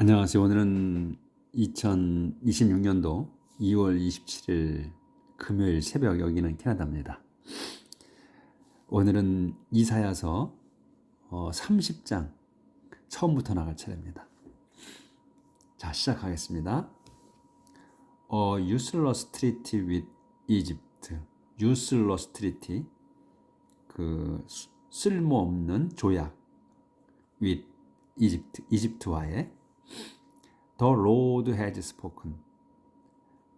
안녕하세요. 오늘은 2026년도 2월 27일 금요일 새벽, 여기는 캐나다입니다. 오늘은 이사야서 30장 처음부터 나갈 차례입니다. 자, 시작하겠습니다. useless treaty with Egypt. useless treaty, 그 쓸모없는 조약 with Egypt, 이집트와의. The Lord has spoken.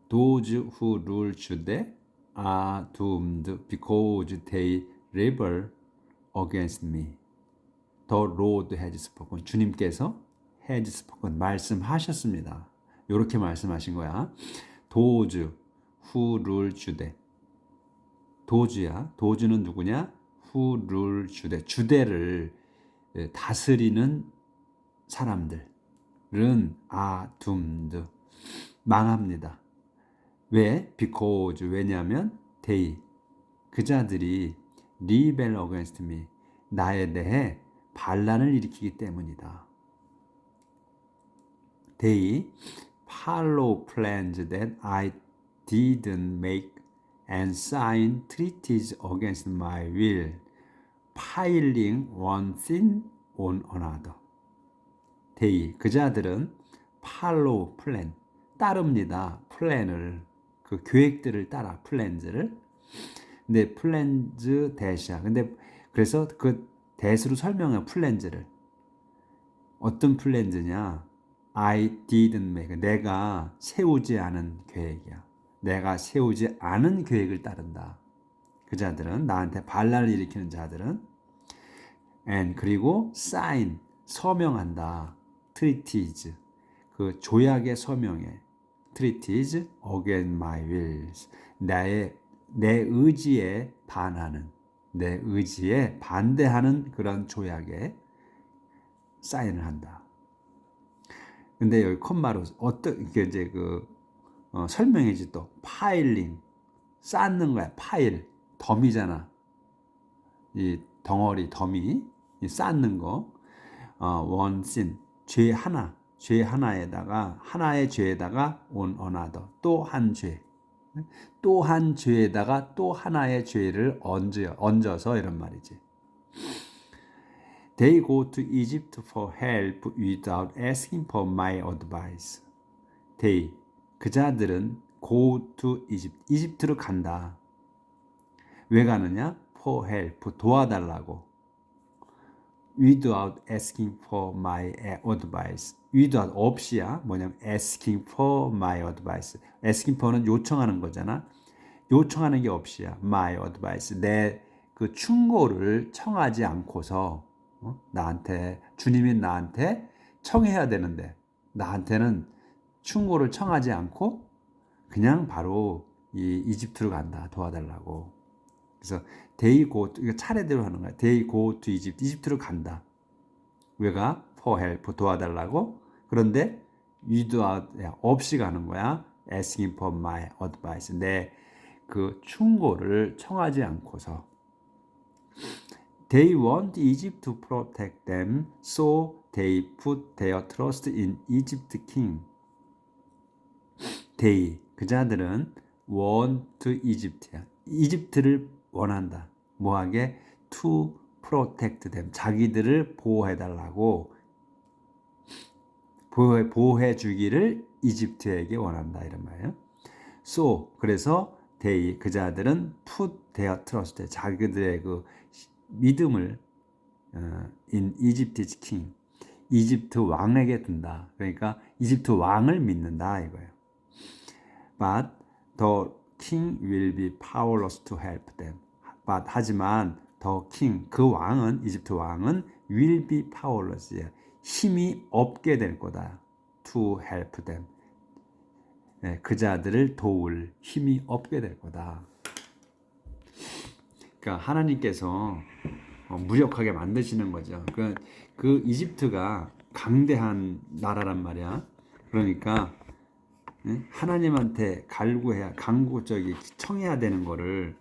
Those who rule Judah are doomed because they rebel against me. The Lord has spoken. 주님께서 has spoken. 말씀하셨습니다. 이렇게 말씀하신 거야. Those who rule Judah. 도주야. 도주는 누구냐? Who rule Judah. 주대를 다스리는 사람들. 은 doomed, 망합니다. 왜? Because, 왜냐하면 they, 그자들이 rebel against me, 나에 대해 반란을 일으키기 때문이다. They follow plans that I didn't make and sign treaties against my will, piling one thing on another. they, 그자들은 follow plan, 따릅니다. 플랜을, 그 계획들을 따라, 플랜즈를. 근데 플랜즈 대샤. 근데 그래서 그 대수로 설명해, 플랜즈를. 어떤 플랜즈냐? I didn't make, 내가 세우지 않은 계획이야. 내가 세우지 않은 계획을 따른다. 그자들은, 나한테 반란을 일으키는 자들은. and, 그리고 sign, 서명한다. treaties, 그 조약의 서명에, treaties against my wills, 내 의지에 반하는, 내 의지에 반대하는 그런 조약에 사인을 한다. 근데 여기 콤마로 어떻게 이제 설명해지 또 파일링, 쌓는 거야. 파일, 덤이잖아. 이 덩어리, 덤이, 이 쌓는 거. 원신, 죄 하나에다가, 하나의 죄에다가 on another, 또 한 죄, 또 한 죄에다가 또 하나의 죄를 얹어서 이런 말이지. They go to Egypt for help without asking for my advice. They, 그자들은 go to Egypt, 이집트로 간다. 왜 가느냐? For help, 도와달라고. without asking for my advice. without, 없이야. 뭐냐면 asking for my advice. asking for는 요청하는 거잖아. 요청하는 게 없이야. my advice. 내 그 충고를 청하지 않고서 나한테, 주님이 나한테 청해야 되는데 나한테는 충고를 청하지 않고 그냥 바로 이 이집트로 간다. 도와달라고. 그래서 they go to, 이거 차례대로 하는 거야. they go to Egypt, 이집트로 간다. 왜가? for help, 도와달라고. 그런데 without, 없이 가는 거야. asking for my advice, 내 그 충고를 청하지 않고서. They want Egypt to protect them, so they put their trust in Egypt king. they, 그자들은 want Egypt야. 이집트를 원한다. 뭐하게? to protect them, 자기들을 보호해달라고, 보호해 주기를 이집트에게 원한다, 이런 말이에요. So, 그래서 they, 그자들은 put their trust, 자기들의 그 믿음을 in Egypt's king, 이집트 왕에게 둔다. 그러니까 이집트 왕을 믿는다, 이거예요. But the king will be powerless to help them. But, 하지만 the king, 그 왕은, 이집트 왕은 will be powerless, 힘이 없게 될 거다. to help them, 그자들을 도울 힘이 없게 될 거다. 그러니까 하나님께서 무력하게 만드시는 거죠. 그 이집트가 강대한 나라란 말이야. 그러니까 하나님한테 청해야 되는 거를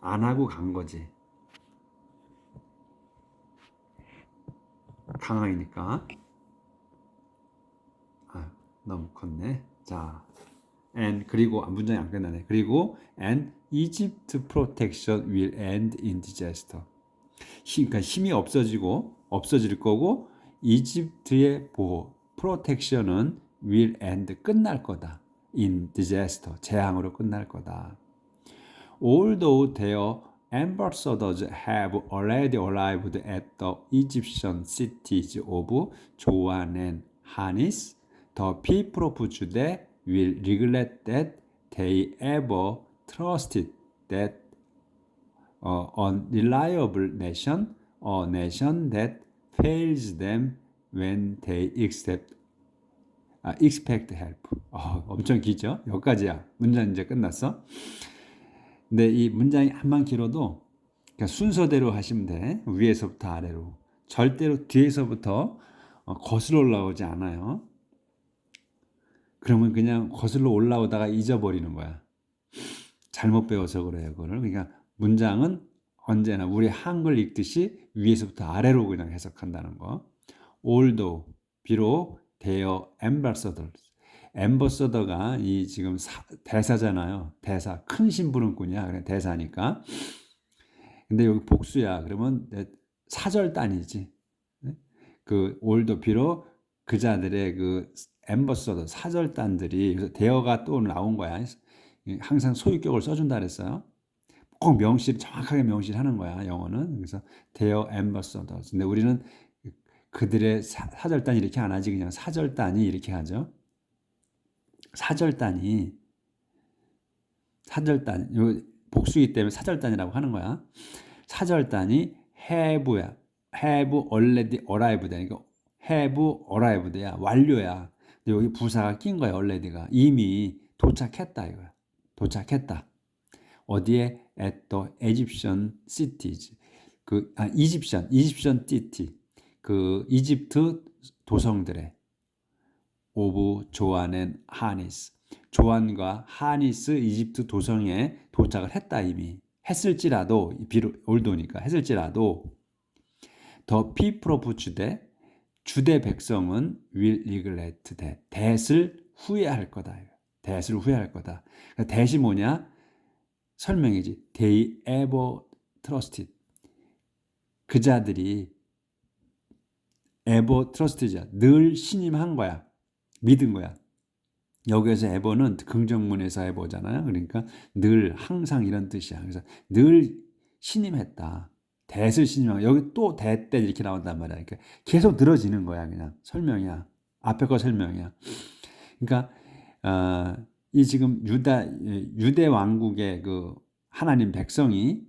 안 하고 간 거지. 강하니까. 너무 컸네. 자, and 그리고 문장이 안 끝나네. 그리고 and Egypt protection will end in disaster. 그러니까 힘이 없어질 거고 이집트의 보호 protection은 will end 끝날 거다. in disaster 재앙으로 끝날 거다. Although their ambassadors have already arrived at the Egyptian cities of Joan and Hanis, the people of Judah will regret that they ever trusted that unreliable nation, a nation that fails them when they expect help. 엄청 길죠? 여기까지야. 문장 이제 끝났어. 근데 이 문장이 한만 길어도 그러니까 순서대로 하시면 돼. 위에서부터 아래로. 절대로 뒤에서부터 거슬러 올라오지 않아요. 그러면 그냥 거슬러 올라오다가 잊어버리는 거야. 잘못 배워서 그래요, 그거를. 그러니까 문장은 언제나 우리 한글 읽듯이 위에서부터 아래로 그냥 해석한다는 거. Although, 비록 their ambassadors. 엠버서더가 이 지금 대사잖아요. 대사. 큰 심부름꾼이야. 그래, 대사니까. 근데 여기 복수야. 그러면 사절단이지. 그 올도 비록 그자들의 그 엠버서더 사절단들이 그래서 대어가 또 나온 거야. 항상 소유격을 써준다 그랬어요. 꼭 정확하게 명시하는 거야. 영어는. 그래서 대어 엠버서더. 근데 우리는 그들의 사절단이 이렇게 안 하지. 그냥 사절단이 이렇게 하죠. 사절단이 복수이기 때문에 사절단이라고 하는 거야. 사절단이 have야. have already arrived. 그러니까 have arrived야. 완료야. 근데 여기 부사가 낀 거야. already가. 이미 도착했다 이거야. 도착했다. 어디에? at the Egyptian cities. Egyptian city. 그 이집트 도성들에 오브 조안 앤 하니스. 조안과 하니스 이집트 도성에 도착을 했다 이미. 했을지라도 비록 올도니까 했을지라도 더 people of Judah 주대 백성은 will regret that. that을 후회할 거다. that을 후회할 거다. 그러니까 that이 뭐냐? 설명이지. they ever trusted. 그자들이 ever trusted야. 늘 신임한 거야. 믿은 거야. 여기에서 ever는 긍정문에서 ever잖아요. 그러니까 늘, 항상 이런 뜻이야. 그래서 늘 신임했다. that을 신임한 거야. 여기 또 that 이렇게 나온단 말이야. 그러니까 계속 늘어지는 거야. 그냥 설명이야. 앞에 거 설명이야. 그러니까 이 지금 유대 왕국의 그 하나님 백성이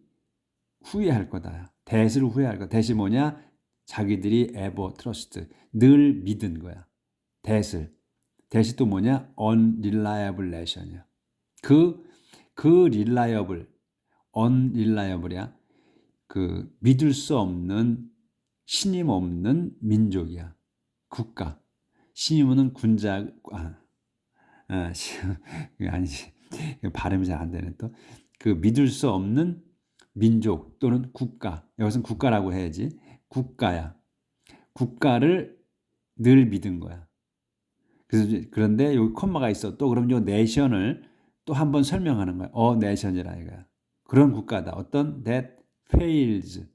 후회할 거다. that을 후회할 거다. that이 뭐냐? 자기들이 ever trust. 늘 믿은 거야. that을. that이 또 뭐냐? unreliable nation이야. unreliable이야. 그 믿을 수 없는 신임 없는 민족이야. 국가. 신임은 군자 아니지. 발음이 잘 안 되네 또. 그 믿을 수 없는 민족 또는 국가. 여기서는 국가라고 해야지. 국가야. 국가를 늘 믿은 거야. 그런데 여기 콤마가 있어. 또 그럼 요 내션을 또 한 번 설명하는 거야. 내션이라 이거야. 그런 국가다. 어떤 that fails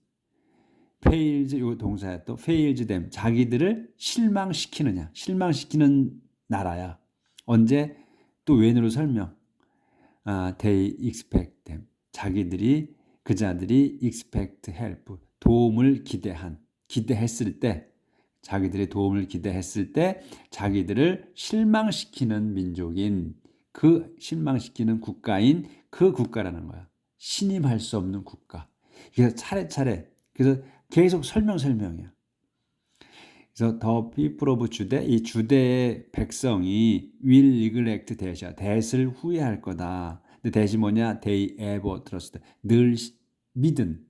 요 동사야. 또 fails them. 자기들을 실망시키느냐. 실망시키는 나라야. 언제? 또 웬으로 설명. they expect them. 그자들이 expect help. 도움을 기대했을 때 자기들의 도움을 기대했을 때 자기들을 실망시키는 민족인 그 실망시키는 국가인 그 국가라는 거야. 신임할 수 없는 국가. 그래서 차례차례 그래서 계속 설명이야. 그래서 the people of Judah 이 주대의 백성이 will neglect that이야. that을 후회할 거다. 근데 that이 뭐냐? they ever trust. 늘 믿은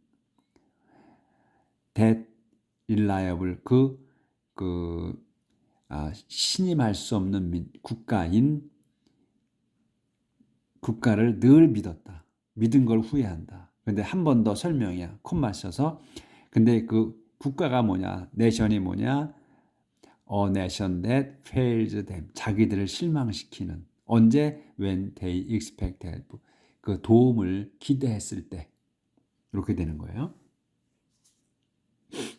that reliable 신임할 수 없는 국가를 늘 믿었다. 믿은 걸 후회한다. 근데 한 번 더 설명이야. 콤마 써서. 근데 그 국가가 뭐냐? 내션이 뭐냐? A nation that fails them. 자기들을 실망시키는. 언제? When they expect help. 그 도움을 기대했을 때. 이렇게 되는 거예요.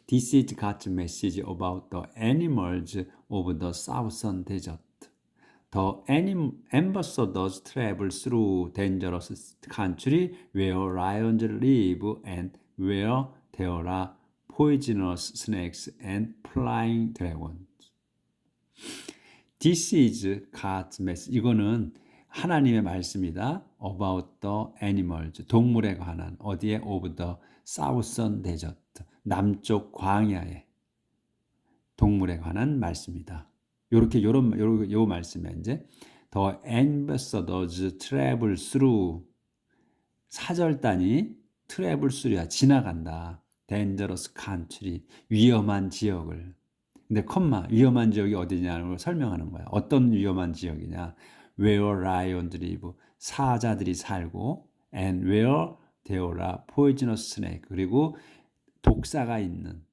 This is God's message about the animals of the southern desert. The ambassadors travel through dangerous country where lions live and where there are poisonous snakes and flying dragons. This is God's message. 이거는 하나님의 말씀이다. About the animals. 동물에 관한. 어디에? Of the southern desert. 남쪽 광야의 동물에 관한 말씀이다. 요 말씀에 이제 The ambassadors travel through 사절단이 travel through야 지나간다. Dangerous country 위험한 지역을. 근데 위험한 지역이 어디냐는 걸 설명하는 거야. 어떤 위험한 지역이냐? Where lions live 사자들이 살고 and where there are poisonous snake 그리고 독사가 있는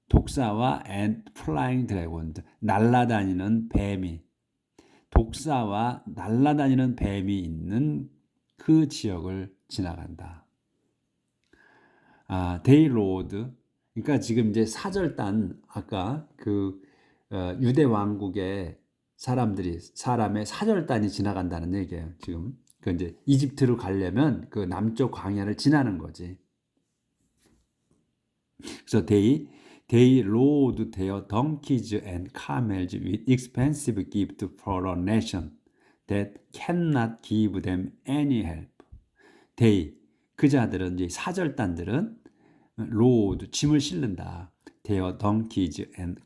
독사와 and flying dragon 날아다니는 뱀이 독사와 날아다니는 뱀이 있는 그 지역을 지나간다. They rode 그러니까 지금 이제 사절단 아까 유대 왕국의 사람의 사절단이 지나간다는 얘기예요. 지금 그 이제 이집트로 가려면 그 남쪽 광야를 지나는 거지. 그래서 they rode their donkeys and camels with expensive gifts for a nation that cannot give them any help. 그 자들은 이제 사절단들은 rode 짐을 실는다. their donkeys and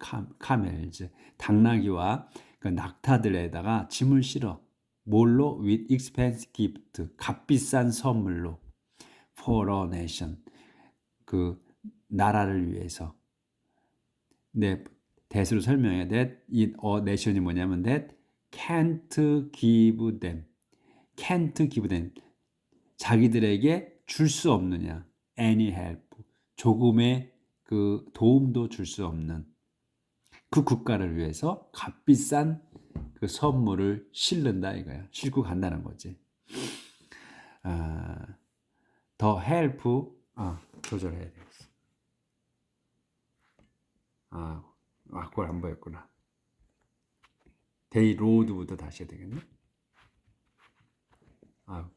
camels 당나귀와 그 낙타들에다가 짐을 실어. 뭘로? with expensive gift 값비싼 선물로 for a nation 그 나라를 위해서. 네, 대수로 설명해. that a nation이 뭐냐면 that can't give them 자기들에게 줄 수 없느냐 any help 조금의 그 도움도 줄 수 없는 그 국가를 위해서 값비싼 그 선물을 실는다 이거야. 싣고 간다는 거지. 더 help 조절해야 되겠어. 그걸 안 보였구나. 데이 로드부터 다시 해야 되겠네.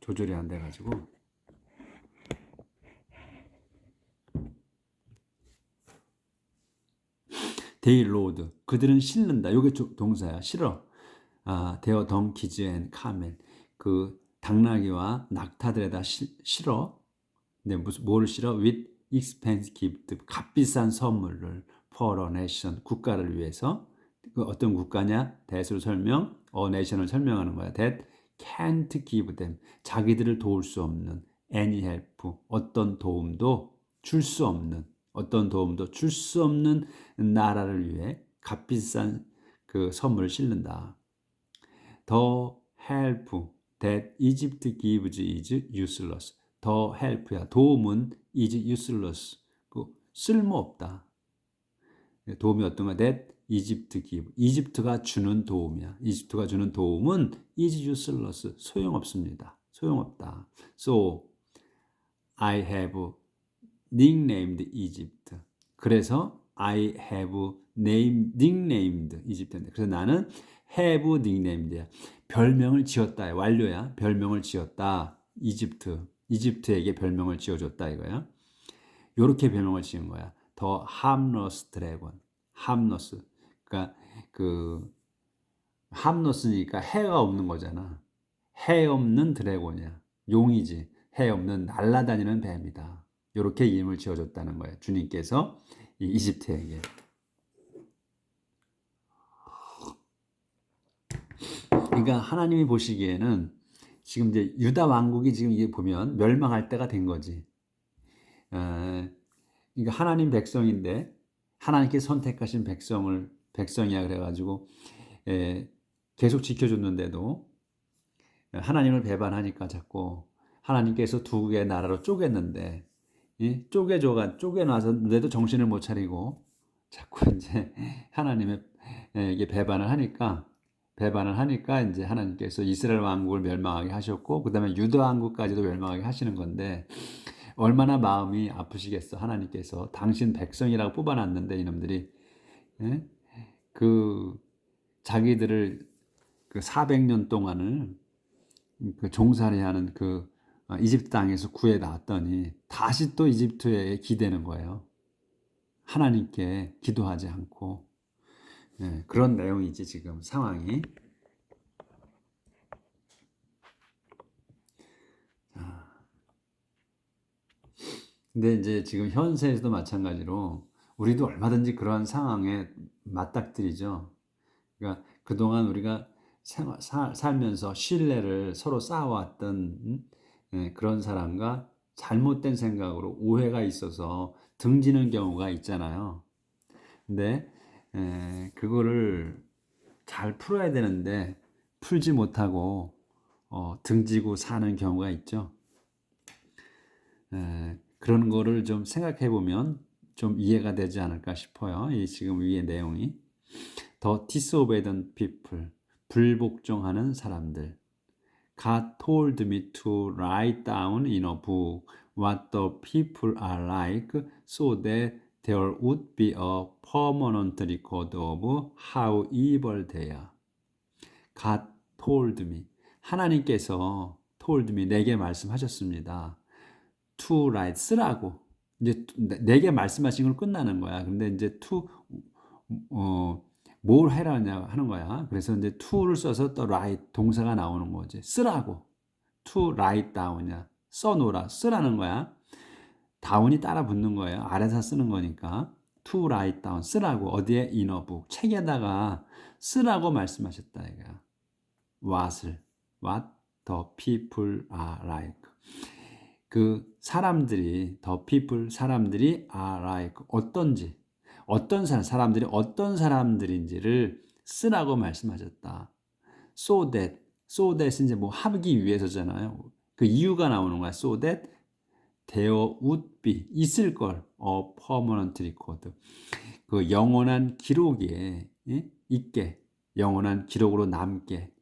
조절이 안 돼가지고. 데이 로드 그들은 실는다. 요게 동사야. 실어. 데어 덩키즈 앤 카멜 그 당나귀와 낙타들에다 실어. 근데 뭐를 실어? with expensive gift 값비싼 선물을 for a nation 국가를 위해서. 그 어떤 국가냐? that으로 설명. a nation을 설명하는 거야. that can't give them 자기들을 도울 수 없는 any help 어떤 도움도 줄 수 없는 나라를 위해 값비싼 그 선물을 실는다. The help that Egypt gives is useless. The help야 도움은 is useless. 쓸모없다. 도움이 어떤 거? That Egypt give. 이집트가 주는 도움이야. 이집트가 주는 도움은 is useless. 소용없습니다. 소용없다. So I have nicknamed Egypt. 그래서 I have nicknamed Egypt. 그래서 나는 have nicknamed야. 별명을 지었다. 완료야. 별명을 지었다. 이집트에게 별명을 지어줬다 이거야. 요렇게 별명을 지은 거야. The harmless dragon. harmless. 그러니까 harmless니까 해가 없는 거잖아. 해 없는 드래곤이야. 용이지. 해 없는 날아다니는 뱀이다. 이렇게 이름을 지어줬다는 거예요. 주님께서 이집트에게. 그러니까 하나님이 보시기에는 지금 이제 유다 왕국이 지금 이게 보면 멸망할 때가 된 거지. 그러니까 하나님 백성인데 하나님께 선택하신 백성이야 그래가지고 계속 지켜줬는데도 하나님을 배반하니까 자꾸 하나님께서 두 개의 나라로 쪼갰는데 쪼개놔서인데도 정신을 못 차리고 자꾸 이제 하나님의 이게 배반을 하니까 이제 하나님께서 이스라엘 왕국을 멸망하게 하셨고 그다음에 유다 왕국까지도 멸망하게 하시는 건데 얼마나 마음이 아프시겠어. 하나님께서 당신 백성이라고 뽑아놨는데 이놈들이 예? 그 자기들을 그 400년 동안을 그 종살이하는 그 이집트 땅에서 구해 놨더니 다시 또 이집트에 기대는 거예요. 하나님께 기도하지 않고 그런 내용이지 지금 상황이. 근데 이제 지금 현세에서도 마찬가지로 우리도 얼마든지 그러한 상황에 맞닥뜨리죠. 그러니까 그동안 우리가 살면서 신뢰를 서로 쌓아왔던 그런 사람과 잘못된 생각으로 오해가 있어서 등지는 경우가 있잖아요. 근데 그거를 잘 풀어야 되는데 풀지 못하고 등지고 사는 경우가 있죠. 그런 거를 좀 생각해 보면 좀 이해가 되지 않을까 싶어요. 이 지금 위의 내용이. The disobedient people, 불복종하는 사람들. God told me to write down in a book what the people are like so that there would be a permanent record of how evil they are. God told me. 하나님께서 told me, 내게 말씀하셨습니다. to write, 쓰라고. 이제 내게 말씀하신 걸 끝나는 거야. 근데 이제 to, 뭘 해라냐 하는 거야. 그래서 이제 to를 써서 또 write, 동사가 나오는 거지. 쓰라고. to write down이야. 써놓으라. 쓰라는 거야. down이 따라 붙는 거예요. 아래서 쓰는 거니까. to write down. 쓰라고. 어디에? in a book. 책에다가 쓰라고 말씀하셨다. 이거야. what을. what the people are like. 그 사람들이 the people 사람들이 are like 어떤지 어떤 사람들이 어떤 사람들인지를 쓰라고 말씀하셨다. So that 이제 뭐 하기 위해서잖아요. 그 이유가 나오는 거야. So that there would be 있을 걸 a permanent record 그 영원한 기록에 있게 영원한 기록으로 남게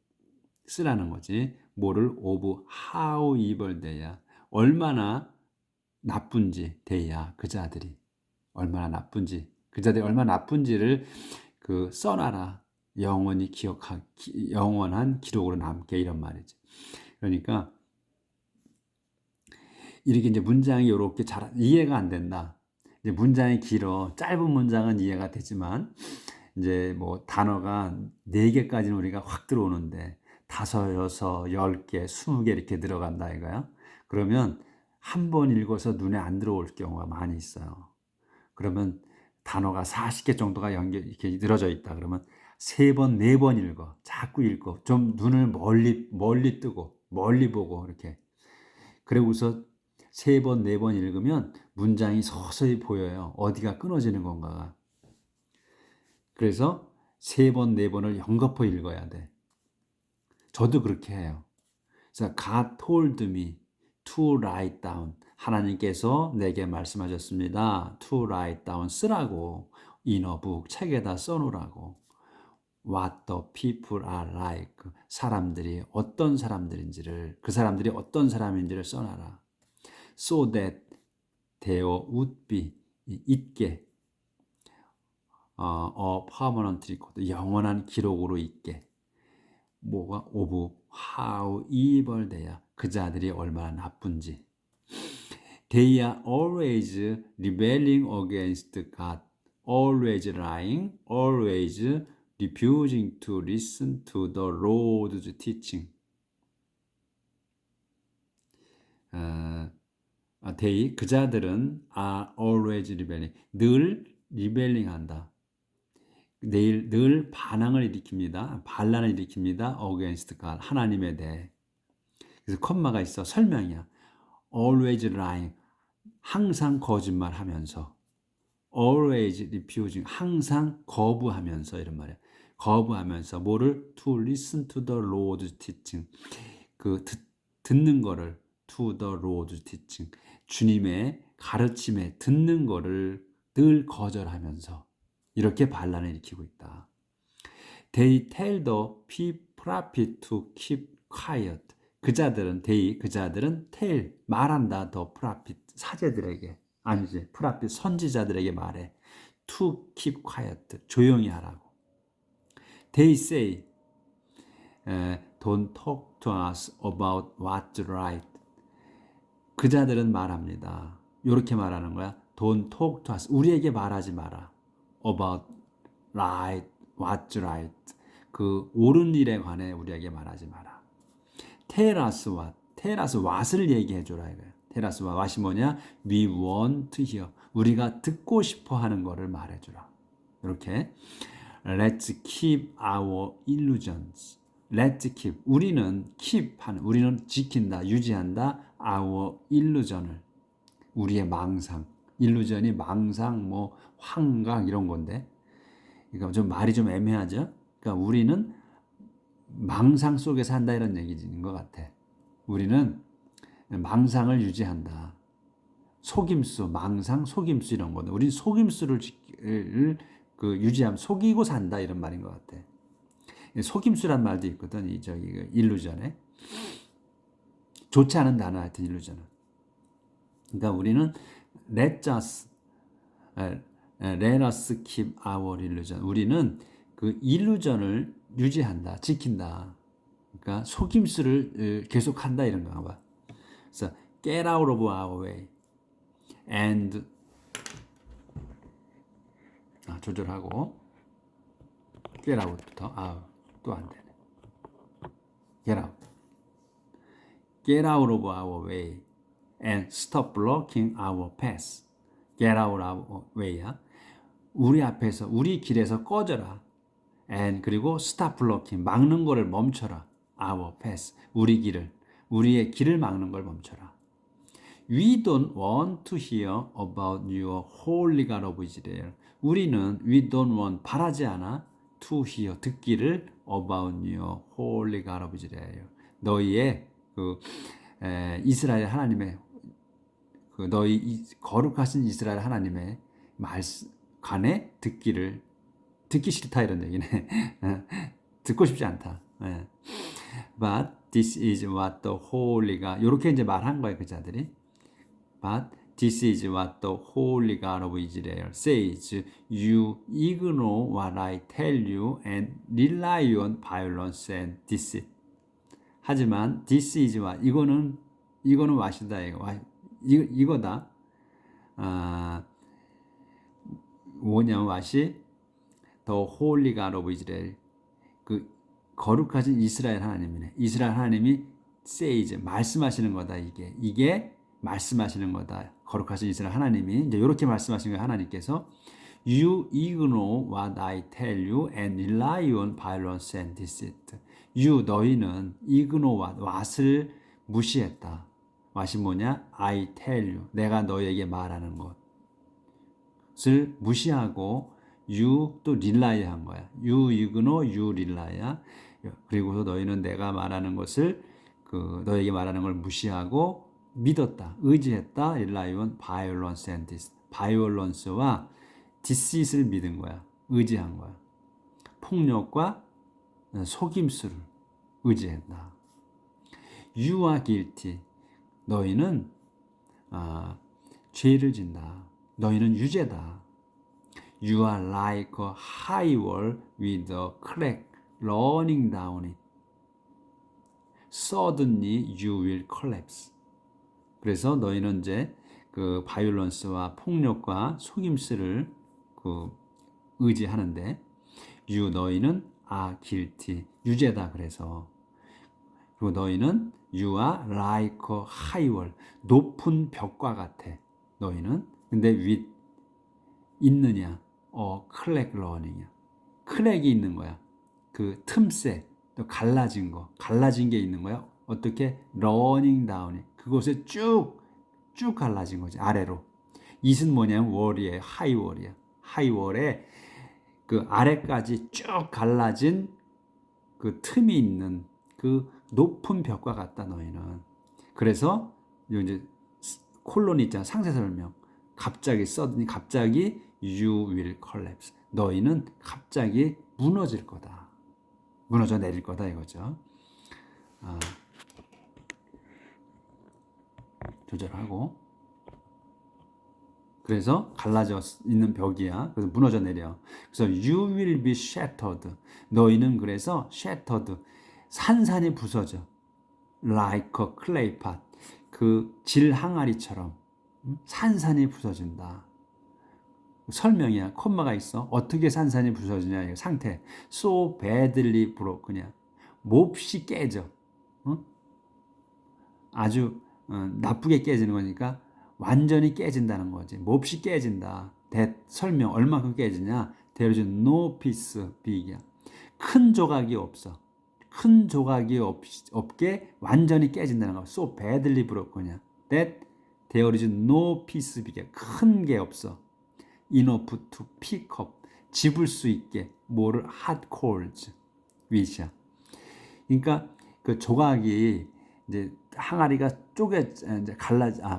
쓰라는 거지. 뭐를 of how evil they야. 얼마나 나쁜지 대야 그 자들이 얼마나 나쁜지 그 자들이 얼마나 나쁜지를 그 써놔라. 영원히 영원한 기록으로 남게 이런 말이지. 그러니까 이렇게 이제 문장이 이렇게 잘 이해가 안 된다. 이제 문장이 길어. 짧은 문장은 이해가 되지만 이제 뭐 단어가 4개까지는 우리가 확 들어오는데 5, 6, 10개, 20개 이렇게 들어간다 이거야. 그러면 한 번 읽어서 눈에 안 들어올 경우가 많이 있어요. 그러면 단어가 40개 정도가 이렇게 늘어져 있다. 그러면 3번, 4번 읽어. 자꾸 읽어. 좀 눈을 멀리 뜨고, 멀리 보고, 이렇게. 그리고서 3번, 4번 읽으면 문장이 서서히 보여요. 어디가 끊어지는 건가가. 그래서 3번, 4번을 연거푸 읽어야 돼. 저도 그렇게 해요. 그래서 God told me to write down. 하나님께서 내게 말씀하셨습니다. To write down, 쓰라고. In a book, 책에다 써놓으라고. What the people are like. 사람들이 어떤 사람들인지를, 그 사람들이 어떤 사람인지를 써놔라. So that there would be, 있게, a permanent record, 영원한 기록으로 있게. 뭐가? Of how evil they are. 그 자들이 얼마나 나쁜지. They are always rebelling against God, always lying, always refusing to listen to the Lord's teaching. They, 그 자들은 are always rebelling, 늘 rebelling 한다. 늘 반항을 일으킵니다. 반란을 일으킵니다. against God, 하나님에 대해. 그래서 콤마가 있어. 설명이야. always lying, 항상 거짓말하면서. always refusing, 항상 거부하면서 이런 말이야. 거부하면서 뭐를? to listen to the Lord's teaching. 그 듣는 거를 to the Lord's teaching. 주님의 가르침에 듣는 거를 늘 거절하면서 이렇게 반란을 일으키고 있다. They tell the prophet to keep quiet. 그자들은 tell 말한다 the prophet 사제들에게 아니지 prophet 선지자들에게 말해 to keep quiet 조용히 하라고. They say don't talk to us about what's right. 그자들은 말합니다. 이렇게 말하는 거야. Don't talk to us. 우리에게 말하지 마라. About right, what's right. 그 옳은 일에 관해 우리에게 말하지 마라. Tell us what. Tell us what을 얘기해 줘라 이거야. Tell us what. what이 뭐냐? We want to hear. 우리가 듣고 싶어 하는 거를 말해 주라. 이렇게 Let's keep our illusions. Let's keep. 우리는 우리는 지킨다, 유지한다. Our illusion을. 우리의 망상. illusion이 망상, 뭐 환각 이런 건데. 그러니까 좀 말이 좀 애매하죠. 그러니까 우리는 망상 속에 산다 이런 얘기인 것 같아. 우리는 망상을 유지한다. 속임수, 망상, 속임수 이런 건데. 우리는 속임수를 유지하면 속이고 산다 이런 말인 것 같아. 속임수란 말도 있거든. 일루전에 좋지 않은 단어 하여튼 일루전은. 그러니까 우리는 let us keep our illusion. 우리는 그 일루전을 유지한다, 지킨다. 그러니까 속임수를 계속한다 이런 건가 봐. 그래서 get out of our way and 조절하고 get out부터 또 안 되네. get out of our way and stop blocking our path. get out of our way야. 우리 길에서 꺼져라. and 그리고 stop blocking 막는 거를 멈춰라. our path 우리의 길을 막는 걸 멈춰라. We don't want to hear about your holy God of Israel. 우리는 we don't want 바라지 않아 to hear 듣기를 about your holy God of Israel. 너희의 이스라엘 하나님의 너희 거룩하신 이스라엘 하나님의 관에 듣기 싫다 이런 얘기네. 듣고 싶지 않다. But this is what the holy God 이렇게 이제 말한 거예요 그자들이. But this is what the holy God of Israel says. You ignore what I tell you and rely on violence and deceit. 하지만 this is what 이거는 what이다 이거다. 뭐냐면 what이 the holy God of Israel 그 거룩하신 이스라엘 하나님이네. 이스라엘 하나님이 says 말씀하시는 거다 이게 말씀하시는 거다. 거룩하신 이스라엘 하나님이 이제 이렇게 말씀하신 거예요. 하나님께서 You ignore what I tell you and rely on violence and deceit. 너희는 ignore what을 무시했다. what이 뭐냐? I tell you. 내가 너희에게 말하는 것을 무시하고 you 또 rely 한 거야. You ignore, you rely야. 그리고서 너희는 내가 말하는 것을 너희에게 말하는 걸 무시하고 믿었다, 의지했다. rely on violence and deceit. violence와 deceit을 믿은 거야. 의지한 거야. 폭력과 속임수를 의지했다. You are guilty. 너희는 죄를 진다. 너희는 유죄다. You are like a high wall with a crack running down it. Suddenly you will collapse. 그래서 너희는 이제 그 바이올런스와 폭력과 속임수를 의지하는데 너희는 are guilty. 유죄다 그래서. 그리고 너희는 you are like a high wall. 높은 벽과 같아. 너희는. 근데 with 있느냐? crack running이야. 크랙이 있는 거야. 그 틈새, 또 갈라진 게 있는 거야. 어떻게? running down. 그곳에 쭉 갈라진 거지. 아래로. it은 뭐냐면 wall이에요. high wall이야. high wall에 그 아래까지 쭉 갈라진 그 틈이 있는 그 높은 벽과 같다 너희는. 그래서 이제 콜론이 있잖아. 상세 설명. 갑자기 you will collapse. 너희는 갑자기 무너질 거다. 무너져 내릴 거다 이거죠. 조절하고. 그래서 갈라져 있는 벽이야. 그래서 무너져 내려. 그래서 you will be shattered. 너희는 그래서 shattered. 산산이 부서져. like a clay pot. 그 질 항아리처럼 산산이 부서진다. 설명이야. 콤마가 있어. 어떻게 산산이 부서지냐. 이 상태. so badly broken이야. 몹시 깨져. 아주 나쁘게 깨지는 거니까 완전히 깨진다는 거지. 몹시 깨진다. 설명 얼마큼 깨지냐? There is no piece big이야. 큰 조각이 없어. 큰 조각이 없게 완전히 깨진다는 거. So badly broken이야. That there is no piece big이야. 큰 게 없어. Enough to pick up. 집을 수 있게. 뭐를 hot coals. 위치야. 그러니까 그 조각이 이제 항아리가 이제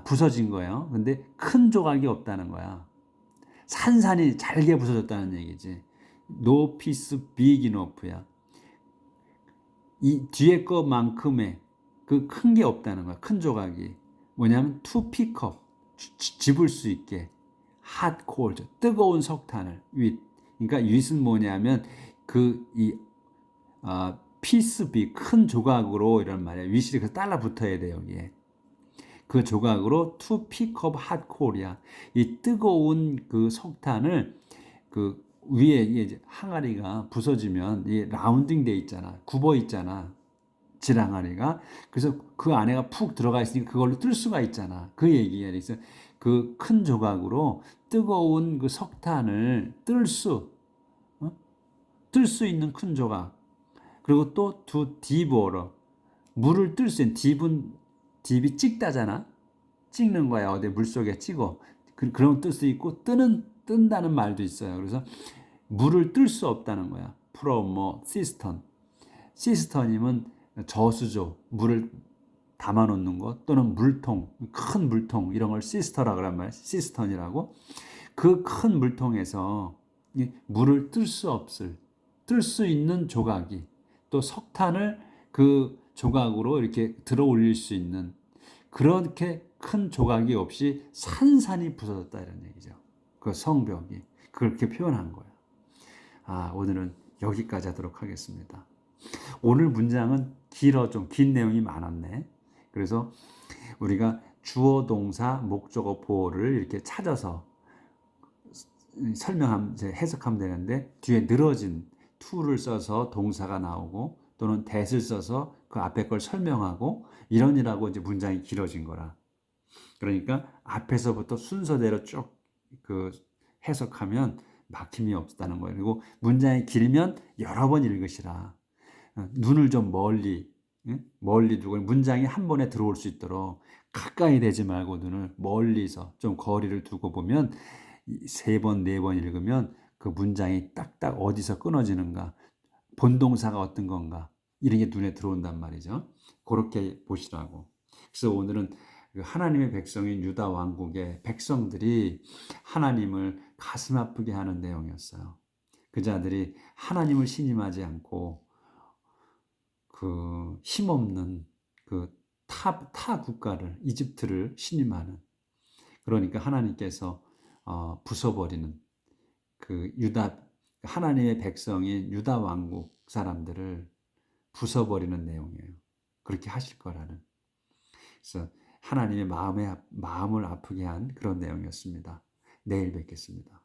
부서진 거예요. 근데 큰 조각이 없다는 거야. 산산이 잘게 부서졌다는 얘기지. No piece big enough야. 이 뒤에 거만큼의 그 큰 게 없다는 거야. 큰 조각이. 뭐냐면 to pick up. 집을 수 있게. hot coals. 뜨거운 석탄을. with. 그러니까 with은 뭐냐면 피스 비 큰 조각으로 이런 말이야. 위실이 그 달라 붙어야 돼 여기에. 그 조각으로 to pick up hot coal이야. 이 뜨거운 그 석탄을 그 위에 이제 항아리가 부서지면 이 라운딩 돼 있잖아. 굽어 있잖아. 질항아리가. 그래서 그 안에가 푹 들어가 있으니까 그걸로 뜰 수가 있잖아. 그 얘기야. 그래서 그 큰 조각으로 뜨거운 그 석탄을 뜰 수 있는 큰 조각. 그리고 또 to devour. 물을 뜰 수 있는 딥이 찍다잖아. 찍는 거야. 어디 물속에 찍어. 그럼 뜰 수 있고 뜬다는 말도 있어요. 그래서 물을 뜰 수 없다는 거야. from cistern. 시스턴이면 저수조, 물을 담아 놓는 것 또는 물통, 큰 물통 이런 걸 시스터라 그란 말이야. 시스턴이라고. 그 큰 물통에서 물을 뜰 수 있는 조각이 또 석탄을 그 조각으로 이렇게 들어 올릴 수 있는 그렇게 큰 조각이 없이 산산이 부서졌다 이런 얘기죠. 그 성벽이 그렇게 표현한 거예요. 오늘은 여기까지 하도록 하겠습니다. 오늘 문장은 길어 좀 긴 내용이 많았네. 그래서 우리가 주어 동사 목적어 보어를 이렇게 찾아서 해석하면 되는데 뒤에 늘어진 to를 써서 동사가 나오고 또는 that을 써서 그 앞에 걸 설명하고 이러니라고 이제 문장이 길어진 거라. 그러니까 앞에서부터 순서대로 쭉 그 해석하면 막힘이 없다는 거예요. 그리고 문장이 길면 여러 번 읽으시라. 눈을 좀 멀리 두고 문장이 한 번에 들어올 수 있도록 가까이 대지 말고 눈을 멀리서 좀 거리를 두고 보면 3번, 4번 읽으면 그 문장이 딱딱 어디서 끊어지는가, 본동사가 어떤 건가 이런 게 눈에 들어온단 말이죠. 그렇게 보시라고. 그래서 오늘은 하나님의 백성인 유다 왕국의 백성들이 하나님을 가슴 아프게 하는 내용이었어요. 그 자들이 하나님을 신임하지 않고 그 힘없는 그 타 국가를 이집트를 신임하는, 그러니까 하나님께서 부숴버리는 그 하나님의 백성인 유다 왕국 사람들을 부숴버리는 내용이에요. 그렇게 하실 거라는. 그래서 하나님의 마음을 아프게 한 그런 내용이었습니다. 내일 뵙겠습니다.